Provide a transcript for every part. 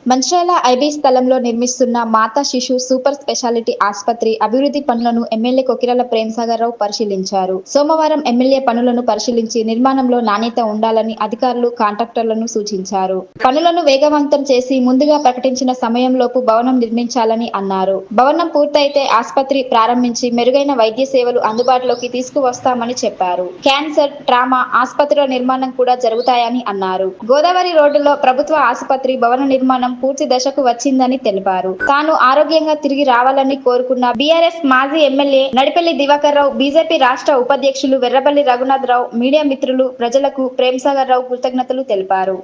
Mancherial IB స్థలంలో నిర్మిస్తున్న మాతా శిశు సూపర్ స్పెషాలిటీ ఆస్పత్రి అభివృద్ధి పనులను ఎమ్మెల్యే కొకిరాల ప్రేమ్సాగర్రావు పరిశీలించారు. సోమవారం ఎమ్మెల్యే పనులను పరిశీలించి నిర్మాణంలో నాణ్యత ఉండాలని అధికారులు, కాంట్రాక్టర్లను సూచించారు. పనులను వేగవంతం చేసి ముందుగా ప్రకటించిన సమయంలోపు భవనం నిర్మించాలని అన్నారు. భవనం పూర్తయితే ఆస్పత్రి ప్రారంభించి మెరుగైన వైద్య సేవలు అందుబాటులోకి తీసుకువస్తామని చెప్పారు. క్యాన్సర్, ట్రామా ఆస్పత్రుల నిర్మాణం కూడా జరుగుతాయని అన్నారు. గోదావరి రోడ్డులో ప్రభుత్వ ఆసుపత్రి భవన నిర్మాణం పూర్తి దశకు వచ్చిందని తెలిపారు. తాను ఆరోగ్యంగా తిరిగి రావాలని కోరుకున్న బీఆర్ఎస్ మాజీ ఎమ్మెల్యే నడిపెల్లి దివాకర్ రావు, బీజేపీ రాష్ట్ర ఉపాధ్యక్షులు వెర్రపల్లి రఘునాథరావు, మీడియా మిత్రులు, ప్రజలకు ప్రేమ్సాగర్రావు కృతజ్ఞతలు తెలిపారు.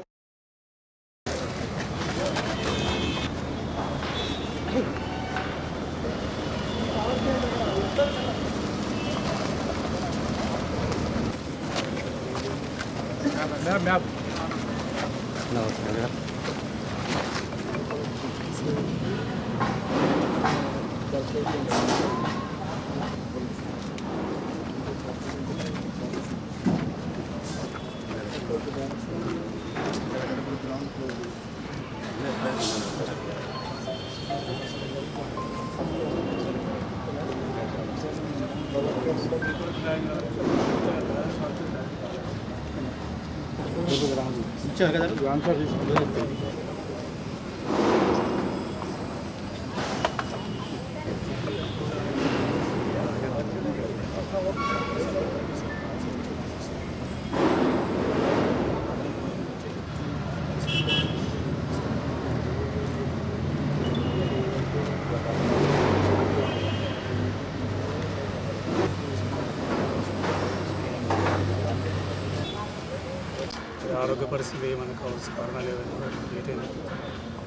ఆరోగ్య పరిస్థితి ఏమైనా కావాల్సిన కారణాలు ఏమైనా లేట్ అయినా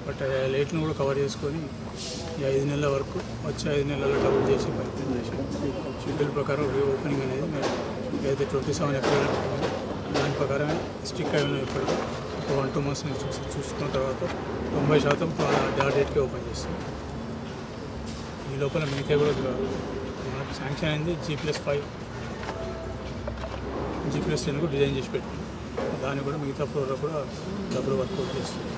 బట్ లేట్ను కూడా కవర్ చేసుకొని ఈ 5 నెలల వరకు వచ్చే 5 నెలల్లో డబుల్ చేసి ప్రయత్నం చేసి షెడ్యూల్ ప్రకారం రీఓపెనింగ్ అనేది ఏదైతే 27 ఏప్రిల్ దాని ప్రకారమే స్టిక్ అయి ఉన్నాయి. ఇప్పుడు 1-2 months చూసుకున్న తర్వాత 90% డేట్కి ఓపెన్ చేస్తాం. ఈ లోపల మిగతా కూడా మనకు శాంక్షన్ అయింది G+5 G+10 డిజైన్ చేసి పెట్టుకున్నాం. దాన్ని కూడా మిగతా ఫ్లోర్లో కూడా డబ్బులు వర్కౌట్ చేస్తుంది.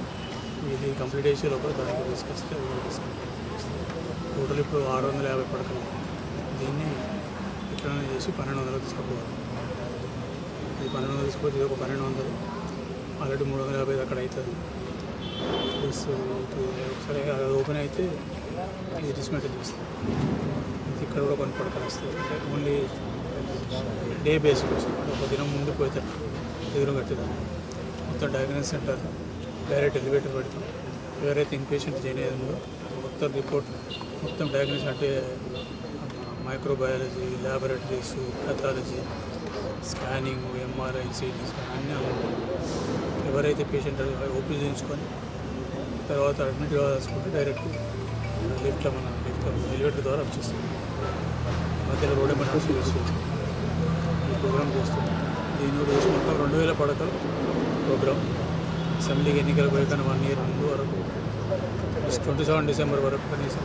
ఇది కంప్లీట్ చేసే లోపల దానికి తీసుకొస్తే టోటల్ ఇప్పుడు 650 పడకలు. దీన్ని ఎట్లనే చేసి 1200 తీసుకుపోవాలి. ఇది 1200 తీసుకుపోతే ఇది ఒక 1200, ఆల్రెడీ 350 అక్కడ అవుతుంది. ప్లస్ ఒకసారి అది ఓపెన్ అయితే ఇది డిస్మెంటల్ చేస్తుంది. ఇక్కడ కూడా కొన్ని పడకలు వస్తాయి. అంటే ఓన్లీ డే బేస్కి వస్తుంది. ఒక దినం ముందు పోతాడు ఎదురు కట్టేదాన్ని మొత్తం డయాగ్నోసిస్ సెంటర్ డైరెక్ట్ ఎలివేటర్ పెడతాం. ఎవరైతే ఇన్పేషెంట్ జాయిన్ అయ్యిందో మొత్తం రిపోర్ట్ మొత్తం డయాగ్నోసిస్ అంటే microbiology, laboratories, pathology, scanning, MRI, CT scan అన్నీ ఉంటాయి. ఎవరైతే పేషెంట్ ఓపీ చేయించుకొని తర్వాత అడ్మిట్ కావాల్సుకుంటే డైరెక్ట్ లిఫ్ట్లో ఎలివేటర్ ద్వారా వచ్చేస్తాం. మధ్యలో రోడ్ ఎమర్జెన్సీ చేసి ఈ ప్రోగ్రామ్ చేస్తాం. దీని కూడా చేసి మొత్తం 2000 పడకలు ప్రోగ్రామ్. అసెంబ్లీకి ఎన్నికలు పోయిన 1 year ముందు వరకు 27 డిసెంబర్ వరకు కనీసం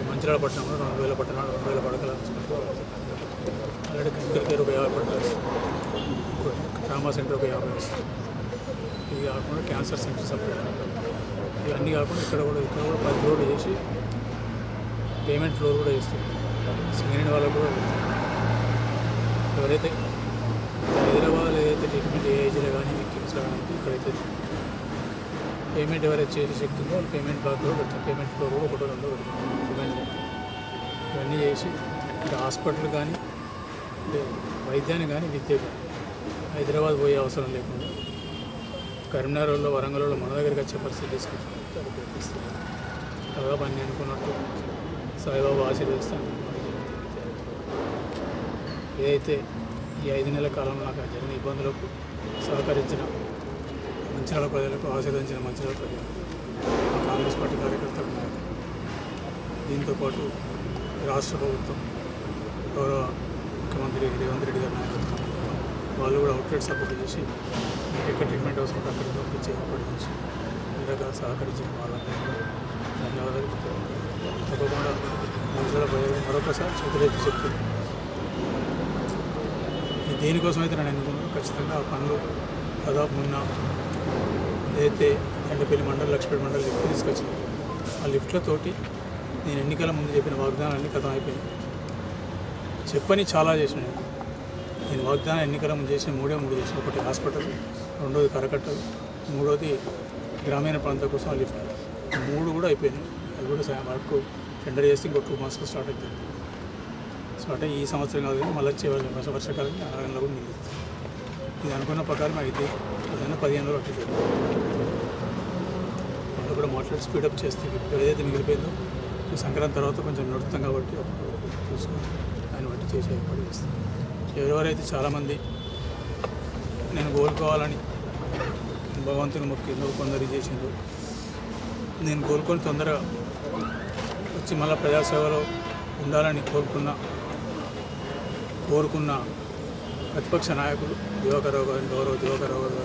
మంచిర్యాల పట్టణంలో 2000 పట్టణాలు 2000 పడకలు ఆల్రెడీ క్రిటికల్ కేర్ ఒక 50 పడకలు వస్తుంది. ట్రామా సెంటర్ ఒక 50 వస్తుంది. ఇది కాకుండా క్యాన్సర్ సెంటర్ సపరేట్. ఇవన్నీ కాకుండా ఇక్కడ కూడా 10 ఫ్లోర్లు చేసి పేమెంట్ ఫ్లోర్ కూడా చేస్తుంది. సింగరేణి వాళ్ళకు కూడా ఎవరైతే హైదరాబాద్ ఏదైతే ట్రీట్మెంట్ ఏ ఏజ్లో కానీ విక్టిమ్స్లో కానీ ఇక్కడైతే పేమెంట్ ఎవరైతే చేసే శక్తి ఉందో వాళ్ళు పేమెంట్ బ్లాక్లో పెడతారు. పేమెంట్ ఫ్లోర్ కూడా 1-2 పెడతారు. పేమెంట్ ఇవన్నీ చేసి ఇటు హాస్పిటల్ కానీ వైద్యాన్ని కానీ విద్య కానీ హైదరాబాద్ పోయే అవసరం లేకుండా కరీంనగర్లో, వరంగల్లో మన దగ్గరికి వచ్చే పరిస్థితి తీసుకొచ్చి అది ప్రయత్నిస్తుంది. దాదాపు అన్నీ అనుకున్నట్టు సాయిబాబా ఆశీర్వదిస్తాను. ఏదైతే ఈ 5 నెలల కాలంలో నాకు జరిగిన ఇబ్బందులకు సహకరించిన మంచిర్యాల ప్రజలకు, ఆశీర్వదించిన మంచిర్యాల ప్రజలకు, కాంగ్రెస్ పార్టీ కార్యకర్తలకు, నాయకులు, దీంతోపాటు రాష్ట్ర ప్రభుత్వం, గౌరవ ముఖ్యమంత్రి రేవంత్ రెడ్డి గారి నాయకత్వం వాళ్ళు కూడా అవుట్లెట్ సపోర్ట్ చేసి ఎక్కడ ట్రీట్మెంట్ అవసరం అక్కడికి పంపించి ఏర్పాటు చేసి ఇందాక సహకరించిన వాళ్ళందరికీ కూడా ధన్యవాదాలు. తప్పకుండా మంచిర్యాల ప్రజలకు మరొకసారి చేతులెత్తి చెప్తుంది. దేనికోసం అయితే నేను ఎన్నుకున్నాను ఖచ్చితంగా ఆ పనులు దాదాపు మొన్న ఏదైతే కండపల్లి మండలం లక్ష్మీపేట మండలం లిఫ్ట్ తీసుకొచ్చింది. ఆ లిఫ్ట్లతోటి నేను ఎన్నికల ముందు చెప్పిన వాగ్దానాలన్నీ కథం అయిపోయింది. చెప్పని చాలా చేసినాను. నేను వాగ్దానం ఎన్నికల ముందు చేసిన మూడు చేసిన. ఒకటి హాస్పిటల్, రెండోది కరకట్టలు, మూడోది గ్రామీణ ప్రాంతం కోసం ఆ లిఫ్ట్. 3 కూడా అయిపోయినాయి. అది కూడా వర్క్ టెండర్ చేసి ఇంకో 2 monthsలో స్టార్ట్ అవుతుంది. స్టార్ట్ అయ్యి ఈ సంవత్సరం కాదు కానీ మళ్ళీ వచ్చే వర్షాకాలం ఆగంలో కూడా నిలుస్తుంది. ఇది అనుకున్న ప్రకారం అయితే ఏదైనా 15 రోజులు పట్టింది. వాళ్ళు కూడా మాట్లాడి స్పీడప్ చేస్తుంది. ఏదైతే మిగిలిపోయిందో ఈ సంక్రాంతి తర్వాత కొంచెం నడుస్తాం కాబట్టి చూసుకొని ఆయన బట్టి చేసే ఏర్పాటు చేస్తాం. ఎవరెవరైతే చాలామంది నేను కోలుకోవాలని భగవంతుని మొక్కిందో కొందరు చేసిందో, నేను కోలుకొని తొందరగా వచ్చి మళ్ళీ ప్రజాసేవలో ఉండాలని కోరుకున్న ప్రతిపక్ష నాయకులు దివాకర్రావు గారు, దివాకర్రావు గారు,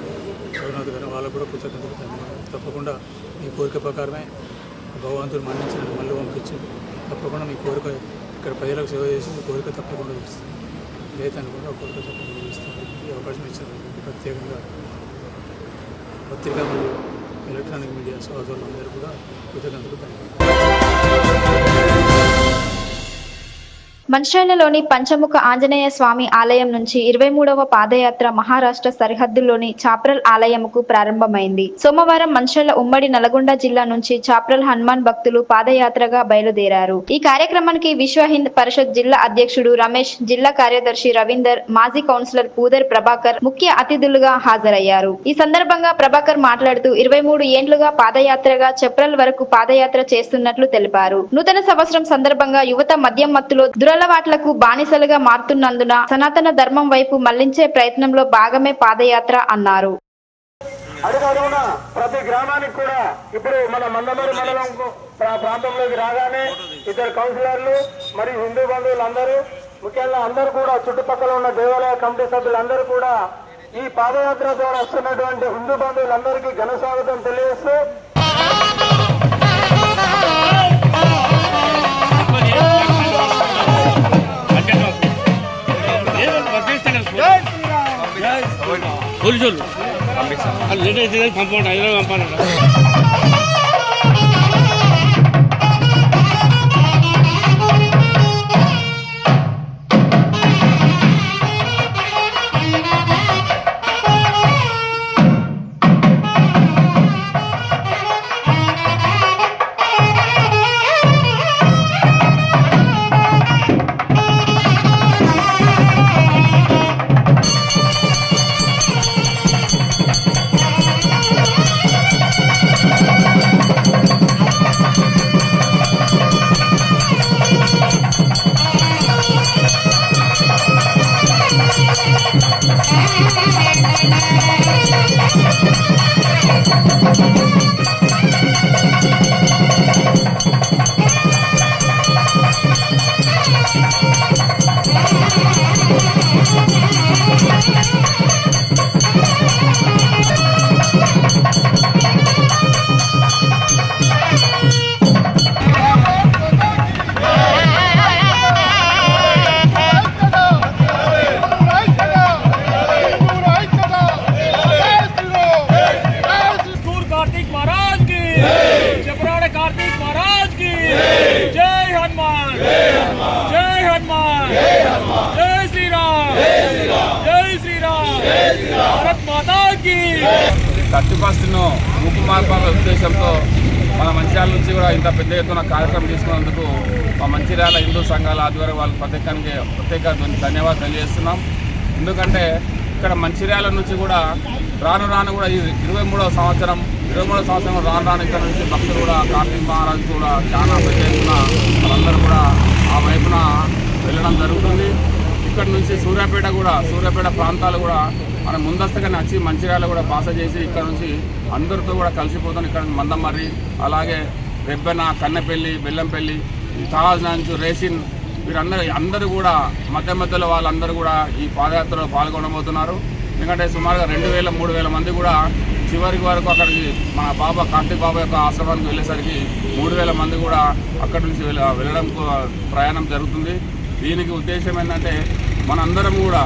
రఘునాథ్ గారు, వాళ్ళకు కూడా కృతజ్ఞతలు ధన్యవాదాలు. తప్పకుండా మీ కోరిక ప్రకారమే భగవంతుడు మన్నించి నన్ను మళ్ళీ పంపించింది. తప్పకుండా మీ కోరిక ఇక్కడ ప్రజలకు సేవ చేసి మీ కోరిక తప్పకుండా చేస్తాను. ఏదైతే అనుకుంటే ఆ కోరిక తప్పకుండా చేస్తాను. ఈ అవకాశం ఇచ్చినందుకు ప్రత్యేకంగా పత్రిక మరియు ఎలక్ట్రానిక్ మీడియా సోదరులందరూ కూడా కృతజ్ఞతలు ధన్యవాదాలు. మంచిర్యాలలోని పంచముఖ ఆంజనేయ స్వామి ఆలయం నుంచి 23వ పాదయాత్ర మహారాష్ట్ర సరిహద్దుల్లోని చాప్రల్ ఆలయంకు ప్రారంభమైంది. సోమవారం మంచిర్యాల ఉమ్మడి నల్గొండ జిల్లా నుంచి చాప్రల్ హనుమాన్ భక్తులు పాదయాత్రగా బయలుదేరారు. ఈ కార్యక్రమానికి విశ్వ హింద్ పరిషత్ జిల్లా అధ్యక్షుడు రమేష్, జిల్లా కార్యదర్శి రవీందర్, మాజీ కౌన్సిలర్ పూదర్ ప్రభాకర్ ముఖ్య అతిథులుగా హాజరయ్యారు. ఈ సందర్భంగా ప్రభాకర్ మాట్లాడుతూ 23 ఏండ్లుగా పాదయాత్రగా చప్రల్ వరకు పాదయాత్ర చేస్తున్నట్లు తెలిపారు. నూతన సంవత్సరం సందర్భంగా యువత మద్యం మత్తులో దురలవాట్లకు బానిసలుగా మారుతున్నందున సనాతన ధర్మం వైపు మళ్లించే ప్రయత్నంలో భాగమే పాదయాత్ర అన్నారు. అడుగడుగున ప్రతి గ్రామానికి కూడా ఇప్పుడు మన మందమరి మండలం ప్రాంతంలోకి రాగానే ఇద్దరు కౌన్సిలర్లు మరియు హిందూ బంధువులందరూ, ముఖ్యంగా అందరూ కూడా చుట్టుపక్కల ఉన్న దేవాలయ కమిటీ సభ్యులందరూ కూడా ఈ పాదయాత్ర ద్వారా వస్తున్నటువంటి హిందూ బంధువులందరికీ ఘన స్వాగతం తెలియజేస్తూ పోలీసులు లేట్ అయితే పంపండి, హైదరాబాద్ పంపండి. ను రూపుమార్పాల ఉద్దేశంతో మన మంచిర్యాల నుంచి కూడా ఇంత పెద్ద ఎత్తున కార్యక్రమం తీసుకున్నందుకు మా మంచిర్యాల హిందూ సంఘాల ఆధ్వర్యం వాళ్ళకి ప్రత్యేక ధన్యవాదాలు తెలియజేస్తున్నాం. ఎందుకంటే ఇక్కడ మంచిర్యాల నుంచి కూడా రాను కూడా ఈ 23వ సంవత్సరం రాను ఇక్కడ నుంచి భక్తులు కూడా కార్తీక మహారాజు కూడా చాలా పెద్ద ఎత్తున వాళ్ళందరూ కూడా ఆ వైపున వెళ్ళడం జరుగుతుంది. ఇక్కడ నుంచి సూర్యాపేట ప్రాంతాలు కూడా మనం ముందస్తుగా వచ్చి మంచిర్యాల కూడా బాస చేసి ఇక్కడ నుంచి అందరితో కూడా కలిసిపోతాం. ఇక్కడ మందమర్రి, అలాగే రెబ్బెన, కన్నెపల్లి, బెల్లంపల్లి, తాజ్ నంచు, రేసిన్ అందరూ కూడా మధ్యలో వాళ్ళందరూ కూడా ఈ పాదయాత్రలో పాల్గొనబోతున్నారు. ఎందుకంటే సుమారుగా 2000-3000 మంది కూడా చివరికి వరకు అక్కడికి మన కార్తీక్ బాబా యొక్క ఆశ్రమానికి వెళ్ళేసరికి 3000 మంది కూడా అక్కడి నుంచి వెళ్ళడం ప్రయాణం జరుగుతుంది. దీనికి ఉద్దేశం ఏంటంటే మనందరం కూడా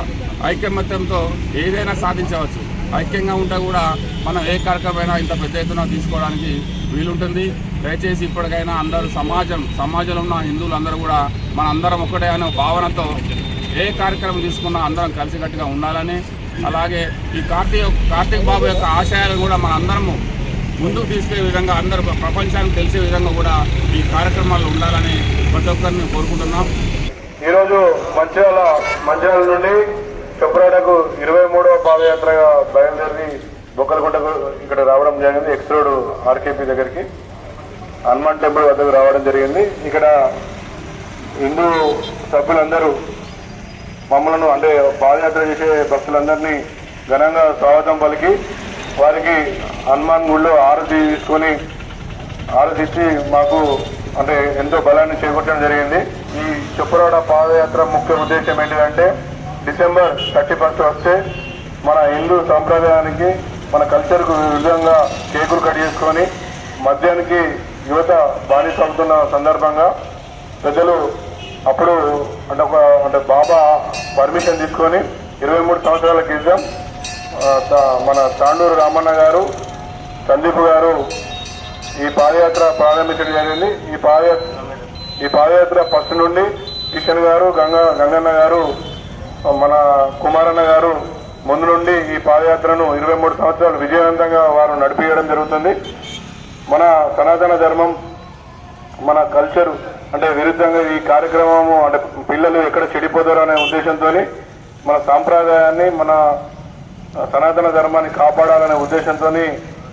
ఐకమత్యంతో ఏదైనా సాధించవచ్చు. ఐక్యంగా ఉంటే కూడా మనం ఏ కార్యక్రమమైనా ఇంత పెద్ద ఎత్తున తీసుకోవడానికి వీలుంటుంది. దయచేసి ఇప్పటికైనా అందరూ సమాజంలో ఉన్న హిందువులందరూ కూడా మన అందరం ఒకటే అనే భావనతో ఏ కార్యక్రమం తీసుకున్నా అందరం కలిసికట్టుగా ఉండాలని, అలాగే ఈ కార్తీక్ బాబు యొక్క ఆశయాలు కూడా మన అందరము ముందుకు తీసుకెళ్లే విధంగా అందరూ ప్రపంచానికి తెలిసే విధంగా కూడా ఈ కార్యక్రమాలు ఉండాలని ప్రతి ఒక్కరిని కోరుకుంటున్నాం. ఈరోజు మంచిర్యాల నుండి చొప్పరాడకు 23వ పాదయాత్రగా బయలుదేరి బొక్కలగుంటకు ఇక్కడ రావడం జరిగింది. ఎక్స్ రోడ్ ఆర్కేపీ దగ్గరికి హనుమాన్ టెంపుల్ వద్దకు రావడం జరిగింది. ఇక్కడ హిందూ సభ్యులందరూ మమ్మలను అంటే పాదయాత్ర చేసే భక్తులందరినీ ఘనంగా స్వాగతం పలికి వారికి హనుమాన్ గుడిలో ఆరతి ఇచ్చి మాకు అంటే ఎంతో బలాన్ని చేకూర్చడం జరిగింది. ఈ చొప్పరాడ పాదయాత్ర ముఖ్య ఉద్దేశం ఏంటిదంటే డిసెంబర్ 31 వస్తే మన హిందూ సాంప్రదాయానికి మన కల్చర్కు విధంగా కేకులు కట్ చేసుకొని మద్యానికి యువత బానిస అవుతున్న సందర్భంగా ప్రజలు అప్పుడు అంటే బాబా పర్మిషన్ తీసుకొని 23 సంవత్సరాల క్రితం మన తాండూరు రామన్న గారు, సందీప్ గారు ఈ పాదయాత్ర ప్రారంభించడం జరిగింది. ఈ పాదయాత్ర ఫస్ట్ నుండి కిషన్ గారు, గంగన్న గారు, మన కుమారన్న గారు ముందు నుండి ఈ పాదయాత్రను 23 సంవత్సరాలు విజయవంతంగా వారు నడిపించడం జరుగుతుంది. మన సనాతన ధర్మం, మన కల్చరు అంటే విరుద్ధంగా ఈ కార్యక్రమము అంటే పిల్లలు ఎక్కడ చెడిపోతారో అనే ఉద్దేశంతో మన సాంప్రదాయాన్ని, మన సనాతన ధర్మాన్ని కాపాడాలనే ఉద్దేశంతో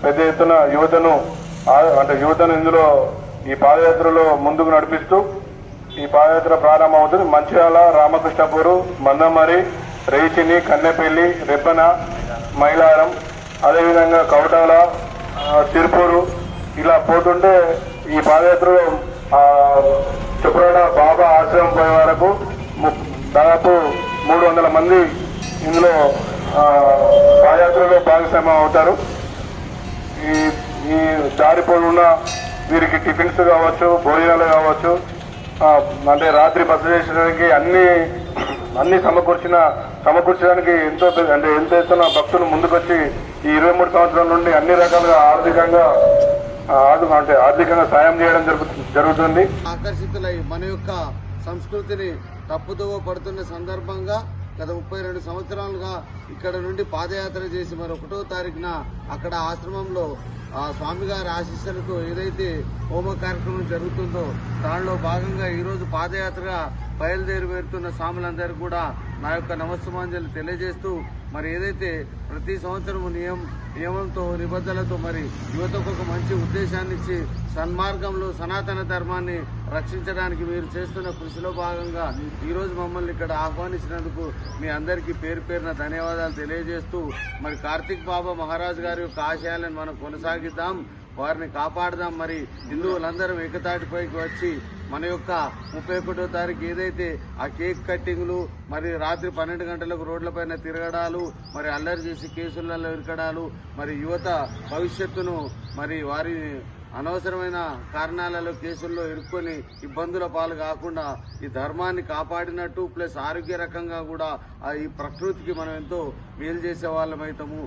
పెద్ద ఎత్తున యువతను ఇందులో ఈ పాదయాత్రలో ముందుకు నడిపిస్తూ ఈ పాదయాత్ర ప్రారంభమవుతుంది. మంచిర్యాల, రామకృష్ణపూరు, మందమరి, రేచిని, కన్నెపల్లి, రెబ్బన, మైలారం, అదేవిధంగా కౌటాల, తిరుపూరు ఇలా పోతుంటే ఈ పాదయాత్రలో చొప్పరాడ బాబా ఆశ్రమం పోయే వరకు దాదాపు 300 మంది ఇందులో పాదయాత్రలో భాగస్వామ్యం అవుతారు. ఈ దారి పొడవునా వీరికి టిఫిన్స్ కావచ్చు, భోజనాలు కావచ్చు, అంటే రాత్రి బస చేసడానికి అన్ని సమకూర్చడానికి ఎంత ఎత్తున భక్తులు ముందుకొచ్చి ఈ 23 సంవత్సరాల నుండి అన్ని రకాలుగా ఆర్థికంగా సాయం చేయడం జరుగుతుంది. ఆకర్షితులై మన యొక్క సంస్కృతిని తప్పుదోవ పడుతున్న సందర్భంగా గత 32 సంవత్సరాలుగా ఇక్కడ నుండి పాదయాత్ర చేసి మరి 1వ తారీఖున అక్కడ ఆశ్రమంలో స్వామిగారి ఆశీస్సులతో ఏదైతే హోమ కార్యక్రమం జరుగుతుందో దానిలో భాగంగా ఈరోజు పాదయాత్రగా బయలుదేరుతున్న స్వాములందరికీ కూడా నా యొక్క నమస్సుమాంజలి తెలియజేస్తూ మరి ఏదైతే ప్రతి సంవత్సరం నియమంతో నిబద్ధనలతో మరి యువతకు ఒక మంచి ఉద్దేశాన్ని ఇచ్చి సన్మార్గంలో సనాతన ధర్మాన్ని రక్షించడానికి మీరు చేస్తున్న కృషిలో భాగంగా ఈరోజు మమ్మల్ని ఇక్కడ ఆహ్వానించినందుకు మీ అందరికీ పేరు పేరున ధన్యవాదాలు తెలియజేస్తూ మరి కార్తీక్ బాబా మహారాజ్ గారి యొక్క ఆశయాలను మనం కొనసాగిద్దాం, వారిని కాపాడదాం. మరి హిందువులందరం ఏకతాటిపైకి వచ్చి మన యొక్క 31వ తారీఖు ఏదైతే ఆ కేక్ కట్టింగ్లు మరి రాత్రి 12 గంటలకు రోడ్లపైన తిరగడాలు, మరి అల్లరి చేసి కేసులలో ఇరకడాలు, మరి యువత భవిష్యత్తును మరి వారి అనవసరమైన కారణాలలో కేసుల్లో ఇరుక్కొని ఇబ్బందుల పాలు కాకుండా ఈ ధర్మాన్ని కాపాడినట్టు ప్లస్ ఆరోగ్య రకంగా కూడా ఈ ప్రకృతికి మనం ఎంతో మేలు చేసే వాళ్ళమైతాము.